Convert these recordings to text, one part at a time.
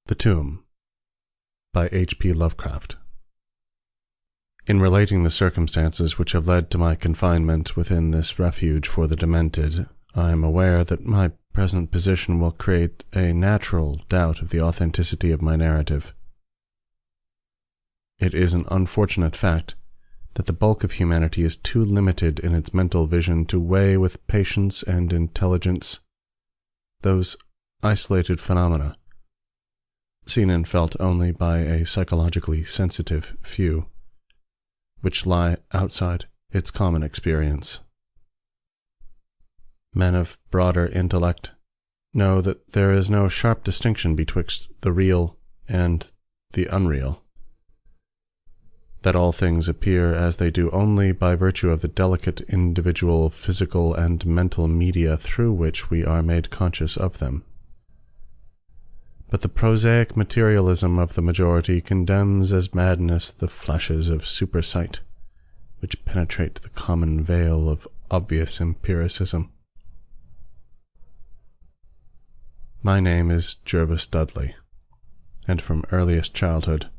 The Tomb by HP Lovecraft. In relating the circumstances which have led to my confinement within this refuge for the demented, I am aware that my present position will create a natural doubt of the authenticity of my narrative. It is an unfortunate fact that the bulk of humanity is too limited in its mental vision to weigh with patience and intelligence those isolated phenomena, seen and felt only by a psychologically sensitive few, which lie outside its common experience. Men of broader intellect know that there is no sharp distinction betwixt the real and the unreal, that all things appear as they do only by virtue of the delicate individual physical and mental media through which we are made conscious of them. But the prosaic materialism of the majority condemns as madness the flashes of supersight, which penetrate the common veil of obvious empiricism. My name is Jervas Dudley, and from earliest childhood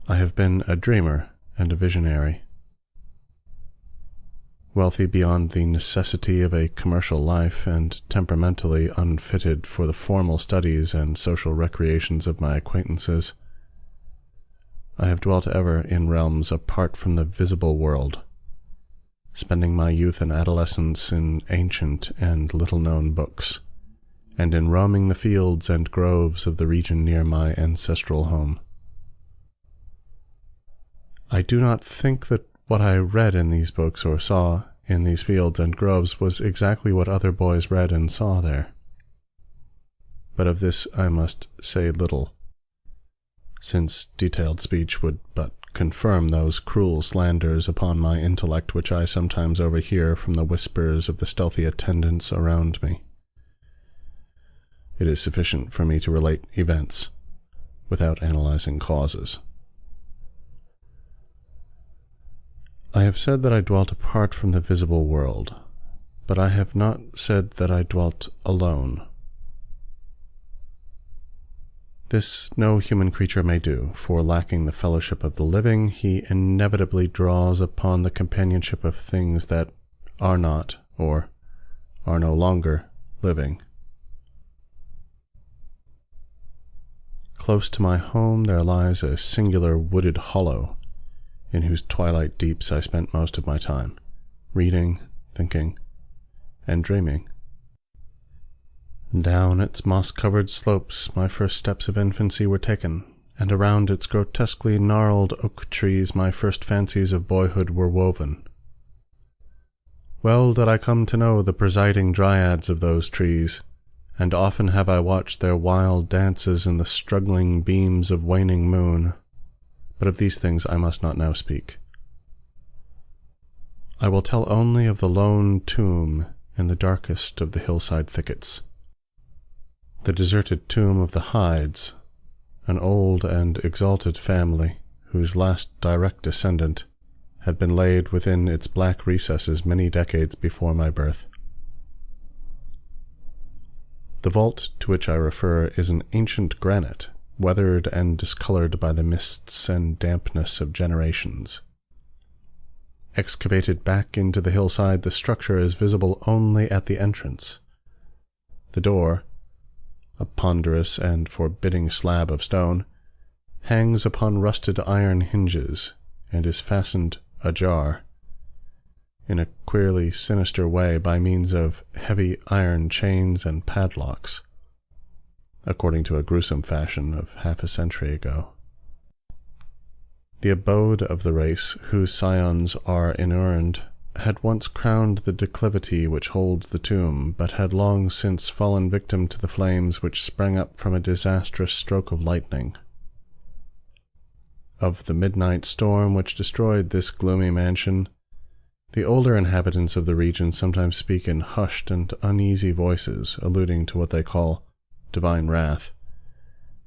I have been a dreamer and a visionary. Wealthy beyond the necessity of a commercial life and temperamentally unfitted for the formal studies and social recreations of my acquaintances, I have dwelt ever in realms apart from the visible world, spending my youth and adolescence in ancient and little-known books, and in roaming the fields and groves of the region near my ancestral home. I do not think that what I read in these books or saw in these fields and groves was exactly what other boys read and saw there. But of this I must say little, since detailed speech would but confirm those cruel slanders upon my intellect which I sometimes overhear from the whispers of the stealthy attendants around me. It is sufficient for me to relate events without analyzing causes. I have said that I dwelt apart from the visible world, but I have not said that I dwelt alone. This no human creature may do, for lacking the fellowship of the living, he inevitably draws upon the companionship of things that are not, or are no longer, living. Close to my home there lies a singular wooded hollow, in whose twilight deeps I spent most of my time, reading, thinking, and dreaming. Down its moss-covered slopes my first steps of infancy were taken, and around its grotesquely gnarled oak trees my first fancies of boyhood were woven. Well did I come to know the presiding dryads of those trees, and often have I watched their wild dances in the struggling beams of waning moon. But of these things I must not now speak. I will tell only of the lone tomb in the darkest of the hillside thickets, the deserted tomb of the Hydes, an old and exalted family whose last direct descendant had been laid within its black recesses many decades before my birth. The vault to which I refer is an ancient granite, weathered and discolored by the mists and dampness of generations. Excavated back into the hillside, the structure is visible only at the entrance. The door, a ponderous and forbidding slab of stone, hangs upon rusted iron hinges and is fastened ajar, in a queerly sinister way by means of heavy iron chains and padlocks, according to a gruesome fashion of half a century ago. The abode of the race whose scions are inurned had once crowned the declivity which holds the tomb, but had long since fallen victim to the flames which sprang up from a disastrous stroke of lightning. Of the midnight storm which destroyed this gloomy mansion, the older inhabitants of the region sometimes speak in hushed and uneasy voices, alluding to what they call divine wrath,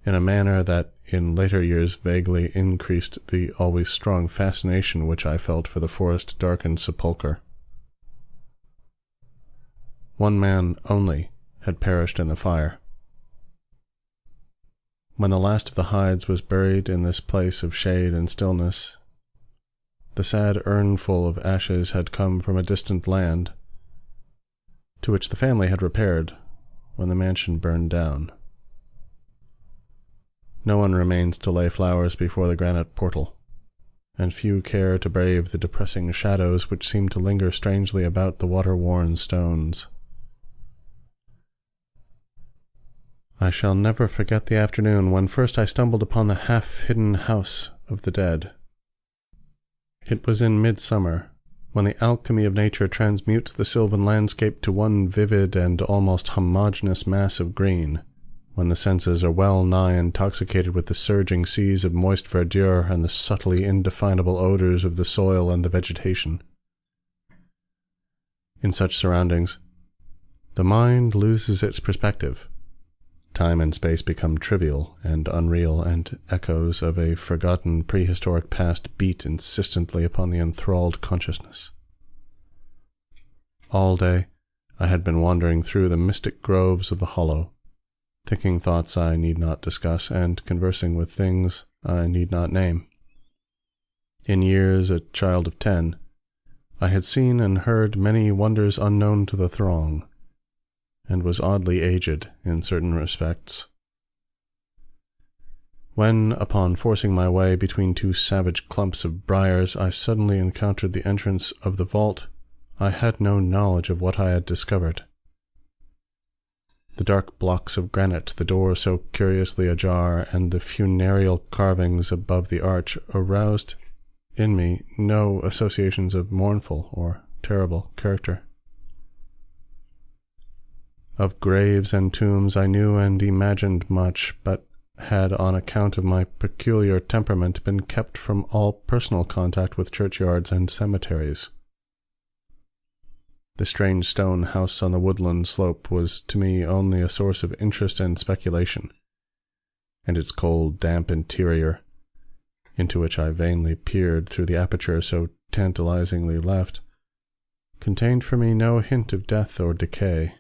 in a manner that in later years vaguely increased the always strong fascination which I felt for the forest-darkened sepulchre. One man only had perished in the fire. When the last of the hides was buried in this place of shade and stillness, the sad urnful of ashes had come from a distant land, to which the family had repaired when the mansion burned down. No one remains to lay flowers before the granite portal, and few care to brave the depressing shadows which seem to linger strangely about the water-worn stones. I shall never forget the afternoon when first I stumbled upon the half-hidden house of the dead. It was in midsummer, when the alchemy of nature transmutes the sylvan landscape to one vivid and almost homogeneous mass of green, when the senses are well nigh intoxicated with the surging seas of moist verdure and the subtly indefinable odors of the soil and the vegetation. In such surroundings, the mind loses its perspective. Time and space become trivial and unreal, and echoes of a forgotten prehistoric past beat insistently upon the enthralled consciousness. All day I had been wandering through the mystic groves of the hollow, thinking thoughts I need not discuss, and conversing with things I need not name. In years a child of 10, I had seen and heard many wonders unknown to the throng, and was oddly aged in certain respects. When, upon forcing my way between two savage clumps of briars, I suddenly encountered the entrance of the vault, I had no knowledge of what I had discovered. The dark blocks of granite, the door so curiously ajar, and the funereal carvings above the arch aroused in me no associations of mournful or terrible character. Of graves and tombs I knew and imagined much, but had on account of my peculiar temperament been kept from all personal contact with churchyards and cemeteries. The strange stone house on the woodland slope was to me only a source of interest and speculation, and its cold, damp interior, into which I vainly peered through the aperture so tantalizingly left, contained for me no hint of death or decay.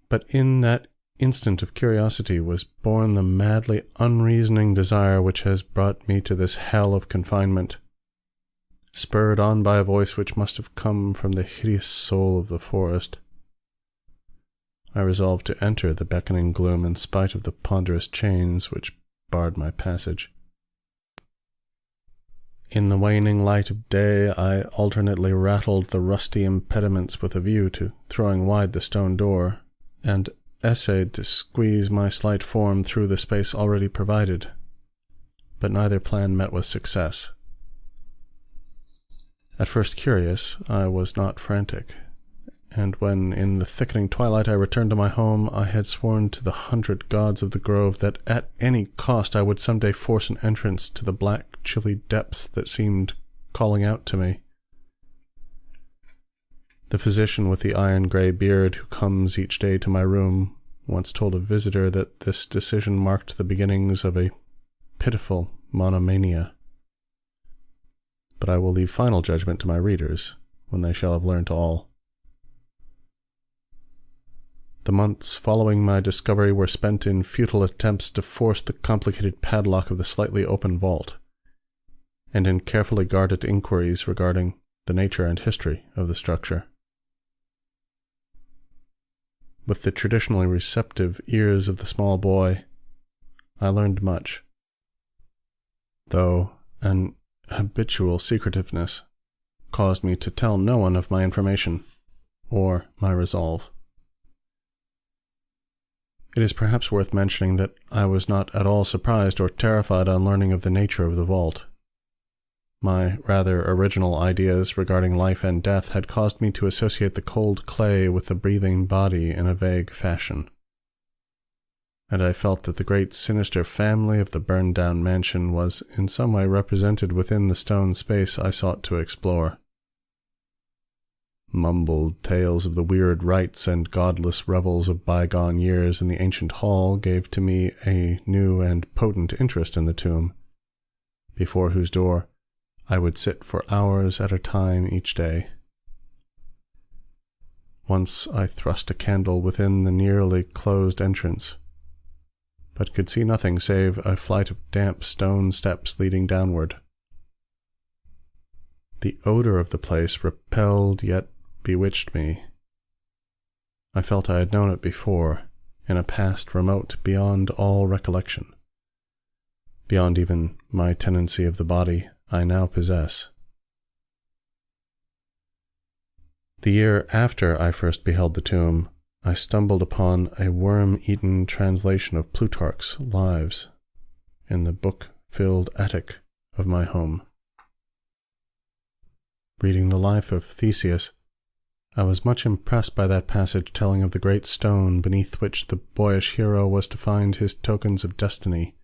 But in that instant of curiosity was born the madly unreasoning desire which has brought me to this hell of confinement, spurred on by a voice which must have come from the hideous soul of the forest. I resolved to enter the beckoning gloom in spite of the ponderous chains which barred my passage. In the waning light of day I alternately rattled the rusty impediments with a view to throwing wide the stone door, and essayed to squeeze my slight form through the space already provided, but neither plan met with success. At first curious, I was not frantic, and when in the thickening twilight I returned to my home, I had sworn to the 100 gods of the grove that at any cost I would some day force an entrance to the black, chilly depths that seemed calling out to me. The physician with the iron-grey beard who comes each day to my room once told a visitor that this decision marked the beginnings of a pitiful monomania. But I will leave final judgment to my readers when they shall have learned all. The months following my discovery were spent in futile attempts to force the complicated padlock of the slightly open vault, and in carefully guarded inquiries regarding the nature and history of the structure. With the traditionally receptive ears of the small boy, I learned much, though an habitual secretiveness caused me to tell no one of my information or my resolve. It is perhaps worth mentioning that I was not at all surprised or terrified on learning of the nature of the vault. My rather original ideas regarding life and death had caused me to associate the cold clay with the breathing body in a vague fashion, and I felt that the great sinister family of the burned-down mansion was in some way represented within the stone space I sought to explore. Mumbled tales of the weird rites and godless revels of bygone years in the ancient hall gave to me a new and potent interest in the tomb, before whose door I would sit for hours at a time each day. Once I thrust a candle within the nearly closed entrance, but could see nothing save a flight of damp stone steps leading downward. The odor of the place repelled yet bewitched me. I felt I had known it before, in a past remote beyond all recollection, beyond even my tenancy of the body I now possess. The year after I first beheld the tomb, I stumbled upon a worm-eaten translation of Plutarch's Lives in the book-filled attic of my home. Reading the life of Theseus, I was much impressed by that passage telling of the great stone beneath which the boyish hero was to find his tokens of destiny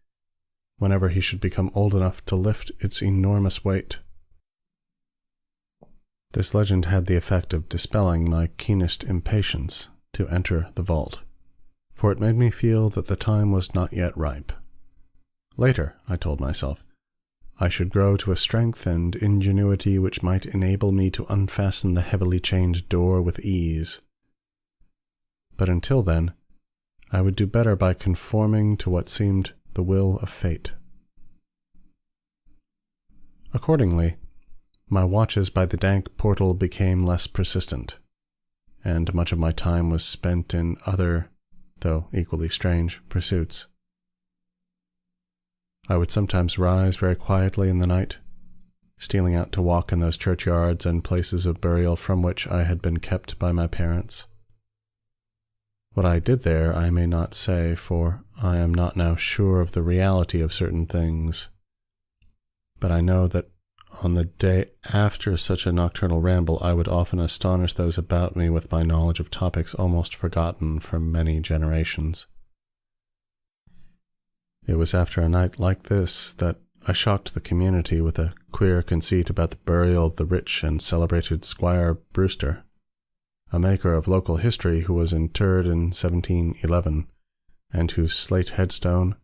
whenever he should become old enough to lift its enormous weight. This legend had the effect of dispelling my keenest impatience to enter the vault, for it made me feel that the time was not yet ripe. Later, I told myself, I should grow to a strength and ingenuity which might enable me to unfasten the heavily chained door with ease. But until then, I would do better by conforming to what seemed the will of fate. Accordingly, my watches by the dank portal became less persistent, and much of my time was spent in other, though equally strange, pursuits. I would sometimes rise very quietly in the night, stealing out to walk in those churchyards and places of burial from which I had been kept by my parents. What I did there I may not say, for I am not now sure of the reality of certain things, but I know that on the day after such a nocturnal ramble I would often astonish those about me with my knowledge of topics almost forgotten for many generations. It was after a night like this that I shocked the community with a queer conceit about the burial of the rich and celebrated Squire Brewster, a maker of local history who was interred in 1711, and whose slate headstone,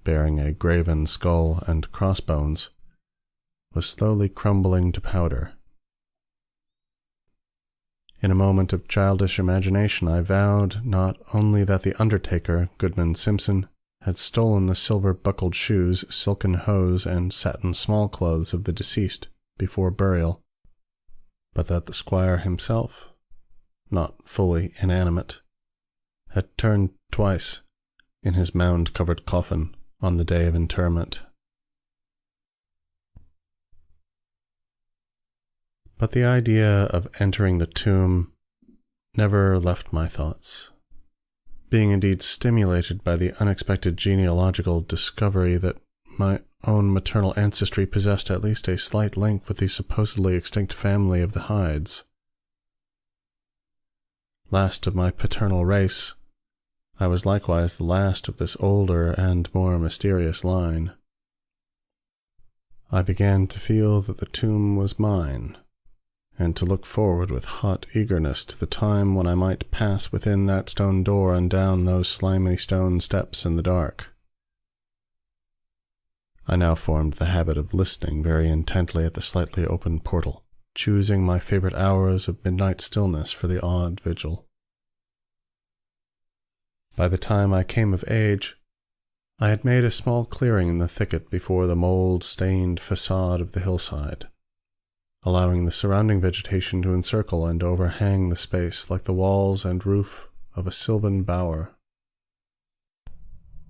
bearing a graven skull and crossbones, was slowly crumbling to powder. In a moment of childish imagination I vowed not only that the undertaker, Goodman Simpson, had stolen the silver-buckled shoes, silken hose, and satin small-clothes of the deceased before burial, but that the squire himself, not fully inanimate, had turned twice in his mound-covered coffin on the day of interment. But the idea of entering the tomb never left my thoughts, being indeed stimulated by the unexpected genealogical discovery that my own maternal ancestry possessed at least a slight link with the supposedly extinct family of the Hydes. Last of my paternal race, I was likewise the last of this older and more mysterious line. I began to feel that the tomb was mine, and to look forward with hot eagerness to the time when I might pass within that stone door and down those slimy stone steps in the dark. I now formed the habit of listening very intently at the slightly open portal, choosing my favorite hours of midnight stillness for the odd vigil. By the time I came of age, I had made a small clearing in the thicket before the mold-stained facade of the hillside, allowing the surrounding vegetation to encircle and overhang the space like the walls and roof of a sylvan bower.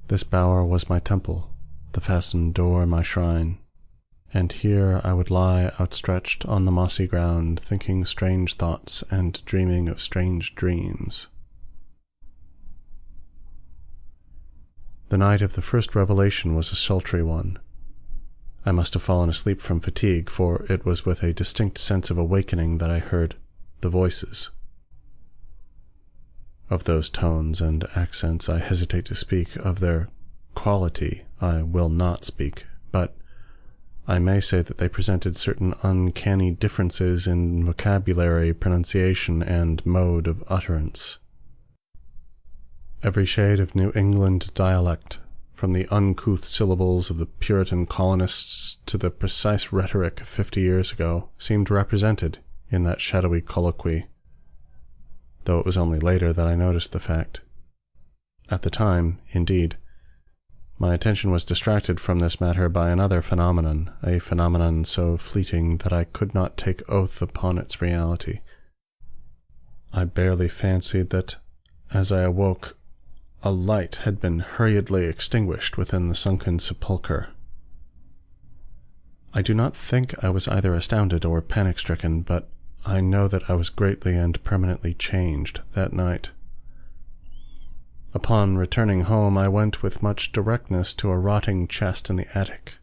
This bower was my temple, the fastened door my shrine, and here I would lie outstretched on the mossy ground, thinking strange thoughts and dreaming of strange dreams. The night of the first revelation was a sultry one. I must have fallen asleep from fatigue, for it was with a distinct sense of awakening that I heard the voices. Of those tones and accents I hesitate to speak, of their quality I will not speak, but I may say that they presented certain uncanny differences in vocabulary, pronunciation, and mode of utterance. Every shade of New England dialect, from the uncouth syllables of the Puritan colonists to the precise rhetoric of 50 years ago, seemed represented in that shadowy colloquy, though it was only later that I noticed the fact. At the time, indeed, My attention was distracted from this matter by another phenomenon, a phenomenon so fleeting that I could not take oath upon its reality. I barely fancied that, as I awoke, a light had been hurriedly extinguished within the sunken sepulchre. I do not think I was either astounded or panic-stricken, but I know that I was greatly and permanently changed that night. Upon returning home, I went with much directness to a rotting chest in the attic,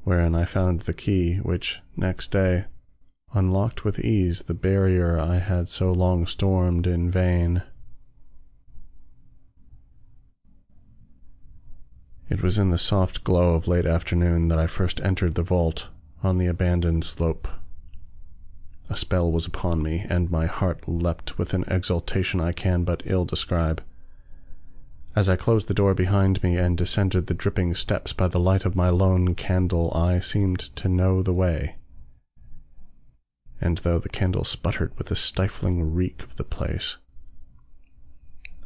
wherein I found the key which, next day, unlocked with ease the barrier I had so long stormed in vain. It was in the soft glow of late afternoon that I first entered the vault on the abandoned slope. A spell was upon me, and my heart leapt with an exultation I can but ill describe. As I closed the door behind me and descended the dripping steps by the light of my lone candle, I seemed to know the way. And though the candle sputtered with the stifling reek of the place,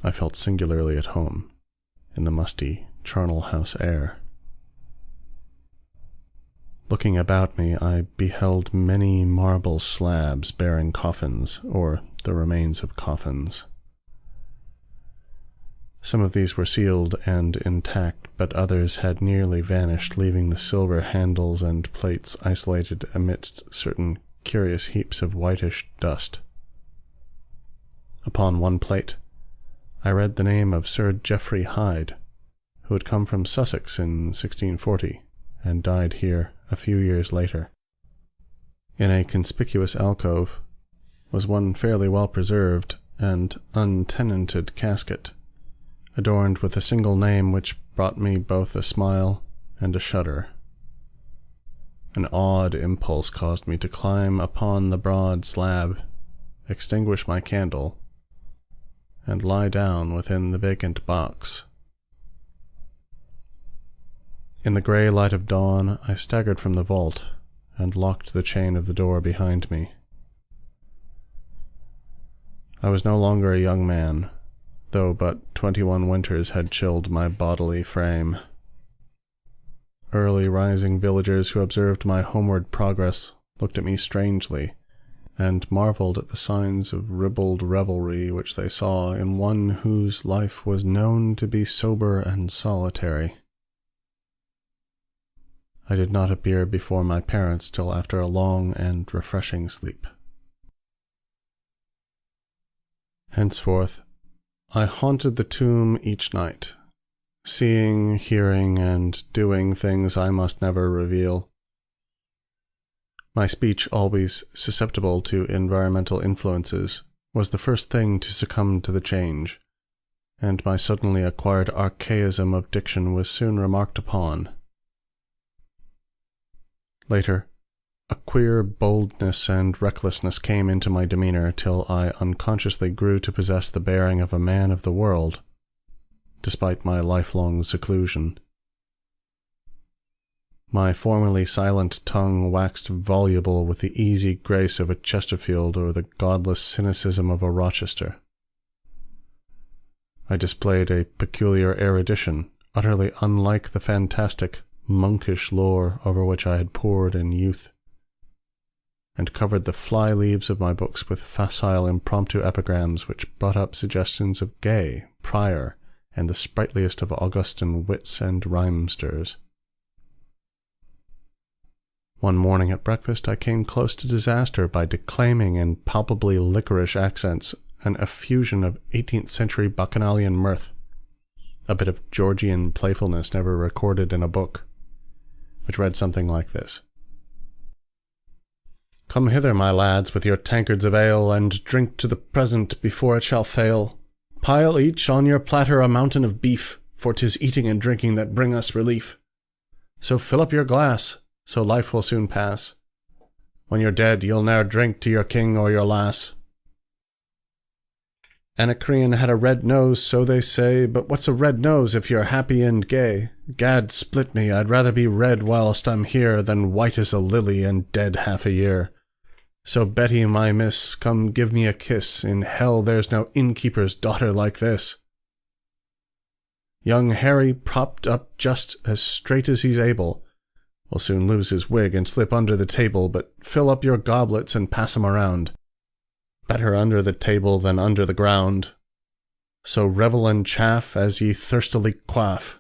I felt singularly at home in the musty charnel house air. Looking about me, I beheld many marble slabs bearing coffins, or the remains of coffins. Some of these were sealed and intact, but others had nearly vanished, leaving the silver handles and plates isolated amidst certain curious heaps of whitish dust. Upon one plate, I read the name of Sir Geoffrey Hyde, who had come from Sussex in 1640 and died here a few years later. In a conspicuous alcove was one fairly well preserved and untenanted casket, adorned with a single name which brought me both a smile and a shudder. An odd impulse caused me to climb upon the broad slab, extinguish my candle, and lie down within the vacant box. In the grey light of dawn, I staggered from the vault and locked the chain of the door behind me. I was no longer a young man, though but 21 winters had chilled my bodily frame. Early rising villagers who observed my homeward progress looked at me strangely, and marvelled at the signs of ribald revelry which they saw in one whose life was known to be sober and solitary. I did not appear before my parents till after a long and refreshing sleep. Henceforth, I haunted the tomb each night, seeing, hearing, and doing things I must never reveal. My speech, always susceptible to environmental influences, was the first thing to succumb to the change, and my suddenly acquired archaism of diction was soon remarked upon. Later, a queer boldness and recklessness came into my demeanour till I unconsciously grew to possess the bearing of a man of the world, despite my lifelong seclusion. My formerly silent tongue waxed voluble with the easy grace of a Chesterfield or the godless cynicism of a Rochester. I displayed a peculiar erudition, utterly unlike the fantastic, monkish lore over which I had pored in youth, and covered the fly-leaves of my books with facile impromptu epigrams which brought up suggestions of Gay, Prior, and the sprightliest of Augustan wits and rhymesters. One morning at breakfast I came close to disaster by declaiming in palpably licorice accents an effusion of 18th-century bacchanalian mirth, a bit of Georgian playfulness never recorded in a book, which read something like this. Come hither, my lads, with your tankards of ale, and drink to the present before it shall fail. Pile each on your platter a mountain of beef, for 'tis eating and drinking that bring us relief. So fill up your glass, so life will soon pass. When you're dead, you'll ne'er drink to your king or your lass. Anacreon had a red nose, so they say, but what's a red nose if you're happy and gay? Gad split me, I'd rather be red whilst I'm here than white as a lily and dead half a year. So Betty, my miss, come give me a kiss. In hell there's no innkeeper's daughter like this. Young Harry, propped up just as straight as he's able, will soon lose his wig and slip under the table, but fill up your goblets and pass 'em around. Better under the table than under the ground. So revel and chaff as ye thirstily quaff.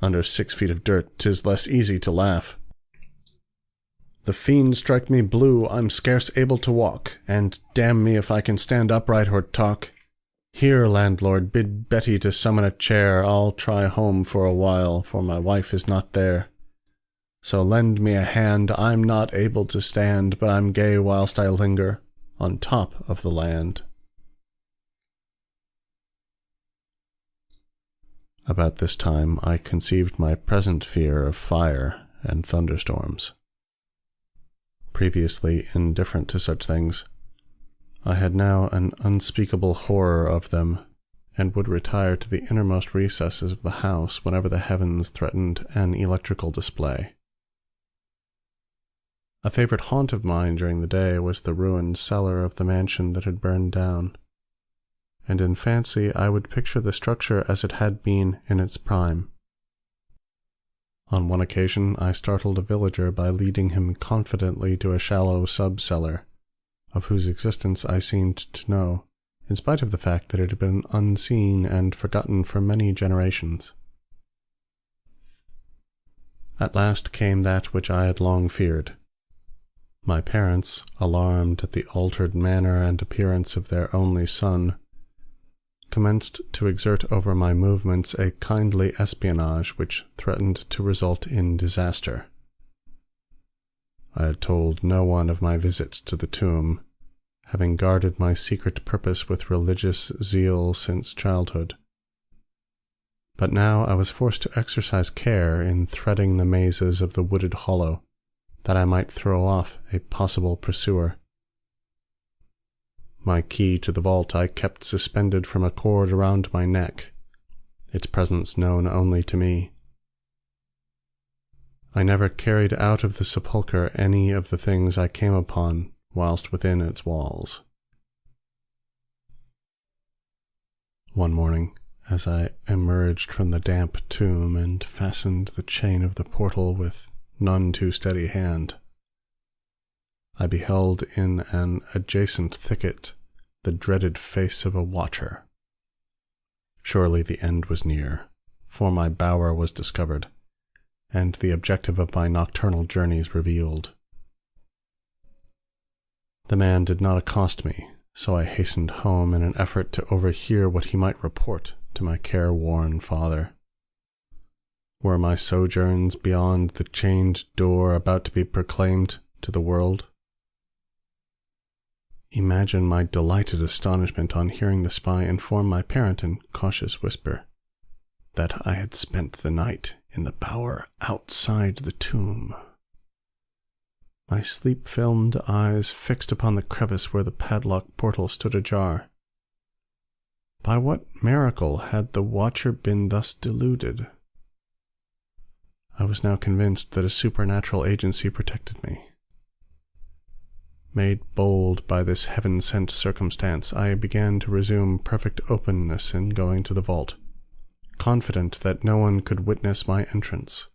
Under 6 feet of dirt 'tis less easy to laugh. The fiend strike me blue, I'm scarce able to walk, and damn me if I can stand upright or talk. Here, landlord, bid Betty to summon a chair, I'll try home for a while, for my wife is not there. So lend me a hand, I'm not able to stand, but I'm gay whilst I linger on top of the land. About this time I conceived my present fear of fire and thunderstorms. Previously indifferent to such things, I had now an unspeakable horror of them, and would retire to the innermost recesses of the house whenever the heavens threatened an electrical display. A favourite haunt of mine during the day was the ruined cellar of the mansion that had burned down, and in fancy I would picture the structure as it had been in its prime. On one occasion I startled a villager by leading him confidently to a shallow sub-cellar, of whose existence I seemed to know, in spite of the fact that it had been unseen and forgotten for many generations. At last came that which I had long feared. My parents, alarmed at the altered manner and appearance of their only son, commenced to exert over my movements a kindly espionage which threatened to result in disaster. I had told no one of my visits to the tomb, having guarded my secret purpose with religious zeal since childhood. But now I was forced to exercise care in threading the mazes of the wooded hollow, that I might throw off a possible pursuer. My key to the vault I kept suspended from a cord around my neck, its presence known only to me. I never carried out of the sepulchre any of the things I came upon whilst within its walls. One morning, as I emerged from the damp tomb and fastened the chain of the portal with none too steady hand, I beheld in an adjacent thicket the dreaded face of a watcher. Surely the end was near, for my bower was discovered, and the objective of my nocturnal journeys revealed. The man did not accost me, so I hastened home in an effort to overhear what he might report to my careworn father. Were my sojourns beyond the chained door about to be proclaimed to the world? Imagine my delighted astonishment on hearing the spy inform my parent in cautious whisper that I had spent the night in the bower outside the tomb. My sleep-filmed eyes fixed upon the crevice where the padlocked portal stood ajar. By what miracle had the watcher been thus deluded? I was now convinced that a supernatural agency protected me. Made bold by this heaven-sent circumstance, I began to resume perfect openness in going to the vault, confident that no one could witness my entrance.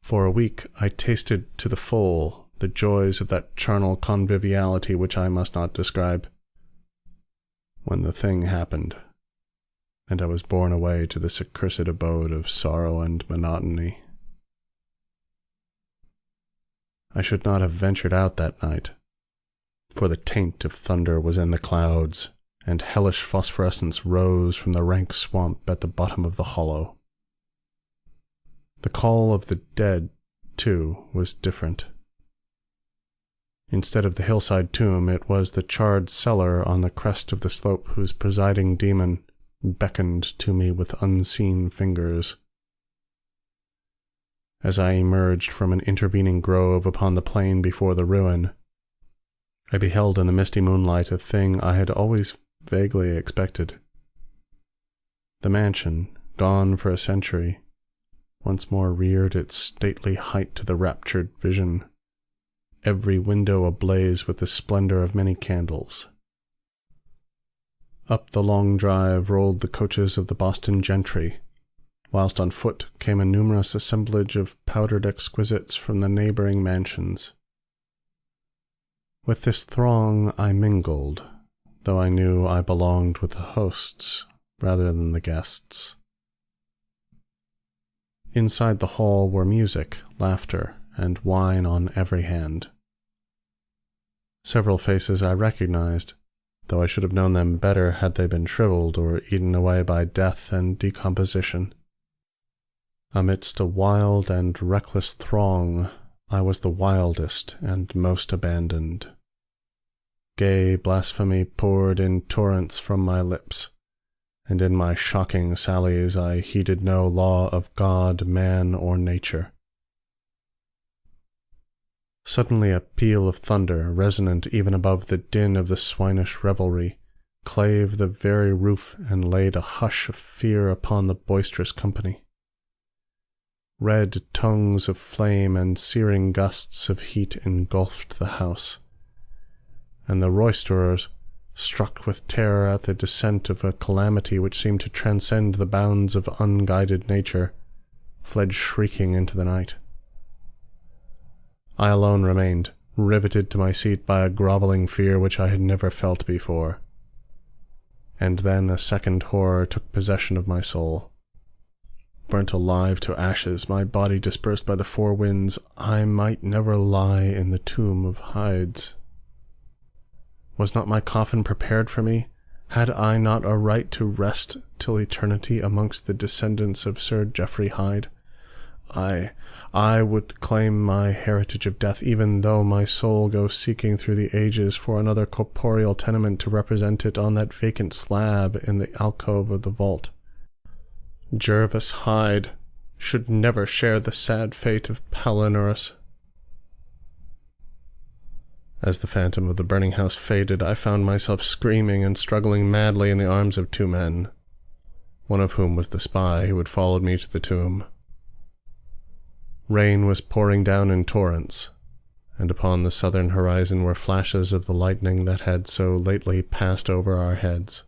For a week I tasted to the full the joys of that charnel conviviality which I must not describe, when the thing happened, and I was borne away to this accursed abode of sorrow and monotony. I should not have ventured out that night, for the taint of thunder was in the clouds, and hellish phosphorescence rose from the rank swamp at the bottom of the hollow. The call of the dead, too, was different. Instead of the hillside tomb, it was the charred cellar on the crest of the slope whose presiding demon beckoned to me with unseen fingers. As I emerged from an intervening grove upon the plain before the ruin, I beheld in the misty moonlight a thing I had always vaguely expected. The mansion, gone for a century, once more reared its stately height to the raptured vision, every window ablaze with the splendor of many candles. Up the long drive rolled the coaches of the Boston gentry, whilst on foot came a numerous assemblage of powdered exquisites from the neighbouring mansions. With this throng I mingled, though I knew I belonged with the hosts rather than the guests. Inside the hall were music, laughter, and wine on every hand. Several faces I recognized, though I should have known them better had they been shriveled or eaten away by death and decomposition. Amidst a wild and reckless throng, I was the wildest and most abandoned. Gay blasphemy poured in torrents from my lips, and in my shocking sallies I heeded no law of God, man, or nature. Suddenly a peal of thunder, resonant even above the din of the swinish revelry, clave the very roof and laid a hush of fear upon the boisterous company. Red tongues of flame and searing gusts of heat engulfed the house, and the roisterers, struck with terror at the descent of a calamity which seemed to transcend the bounds of unguided nature, fled shrieking into the night. I alone remained, riveted to my seat by a grovelling fear which I had never felt before. And then a second horror took possession of my soul. Burnt alive to ashes, my body dispersed by the four winds, I might never lie in the tomb of hides. Was not my coffin prepared for me? Had I not a right to rest till eternity amongst the descendants of Sir Geoffrey Hyde? I would claim my heritage of death, even though my soul go seeking through the ages for another corporeal tenement to represent it on that vacant slab in the alcove of the vault. Jervas Hyde should never share the sad fate of Palinurus. As the phantom of the burning house faded, I found myself screaming and struggling madly in the arms of two men, one of whom was the spy who had followed me to the tomb. Rain was pouring down in torrents, and upon the southern horizon were flashes of the lightning that had so lately passed over our heads.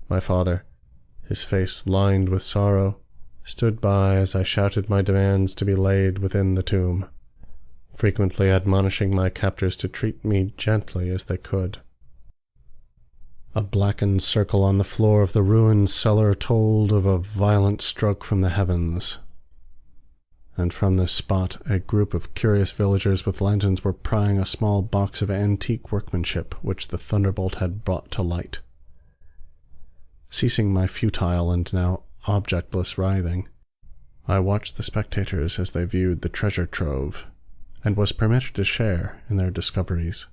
My father, his face lined with sorrow, stood by as I shouted my demands to be laid within the tomb, frequently admonishing my captors to treat me gently as they could. A blackened circle on the floor of the ruined cellar told of a violent stroke from the heavens, and from this spot a group of curious villagers with lanterns were prying a small box of antique workmanship which the thunderbolt had brought to light. Ceasing my futile and now objectless writhing, I watched the spectators as they viewed the treasure trove, and was permitted to share in their discoveries.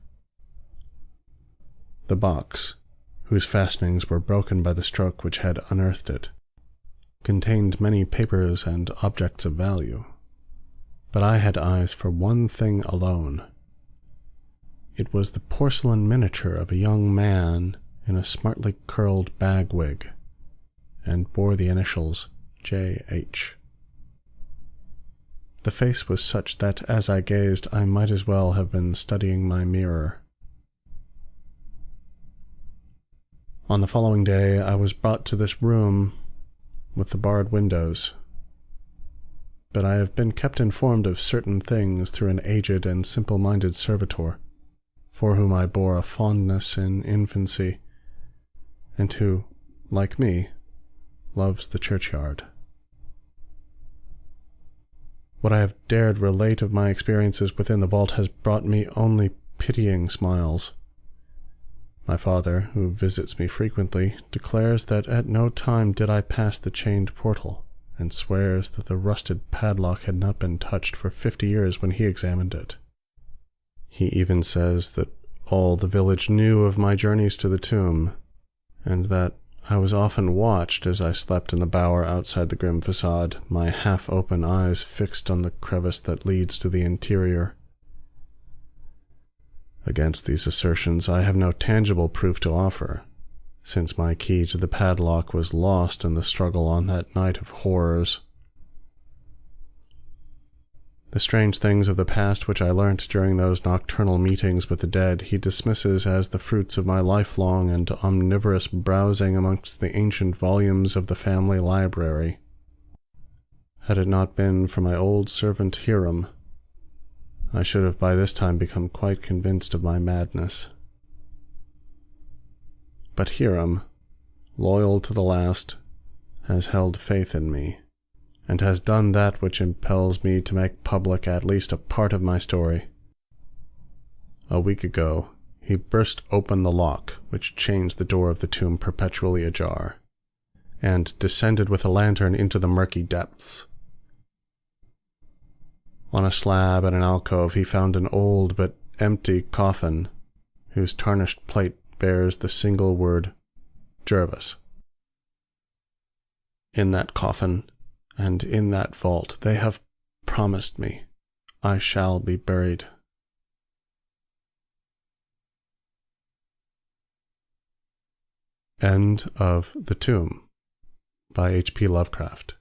The box, whose fastenings were broken by the stroke which had unearthed it, contained many papers and objects of value, but I had eyes for one thing alone. It was the porcelain miniature of a young man in a smartly curled bagwig, and bore the initials J.H. The face was such that, as I gazed, I might as well have been studying my mirror. On the following day I was brought to this room with the barred windows, but I have been kept informed of certain things through an aged and simple-minded servitor, for whom I bore a fondness in infancy, and who, like me, loves the churchyard. What I have dared relate of my experiences within the vault has brought me only pitying smiles. My father, who visits me frequently, declares that at no time did I pass the chained portal, and swears that the rusted padlock had not been touched for 50 years when he examined it. He even says that all the village knew of my journeys to the tomb, and that I was often watched as I slept in the bower outside the grim facade, my half-open eyes fixed on the crevice that leads to the interior. Against these assertions I have no tangible proof to offer, since my key to the padlock was lost in the struggle on that night of horrors. The strange things of the past which I learnt during those nocturnal meetings with the dead he dismisses as the fruits of my lifelong and omnivorous browsing amongst the ancient volumes of the family library. Had it not been for my old servant Hiram, I should have by this time become quite convinced of my madness. But Hiram, loyal to the last, has held faith in me, and has done that which impels me to make public at least a part of my story. A week ago, he burst open the lock which chains the door of the tomb perpetually ajar, and descended with a lantern into the murky depths. On a slab in an alcove he found an old but empty coffin, whose tarnished plate bears the single word Jervas. In that coffin, and in that vault, they have promised me I shall be buried. End of The Tomb by HP Lovecraft.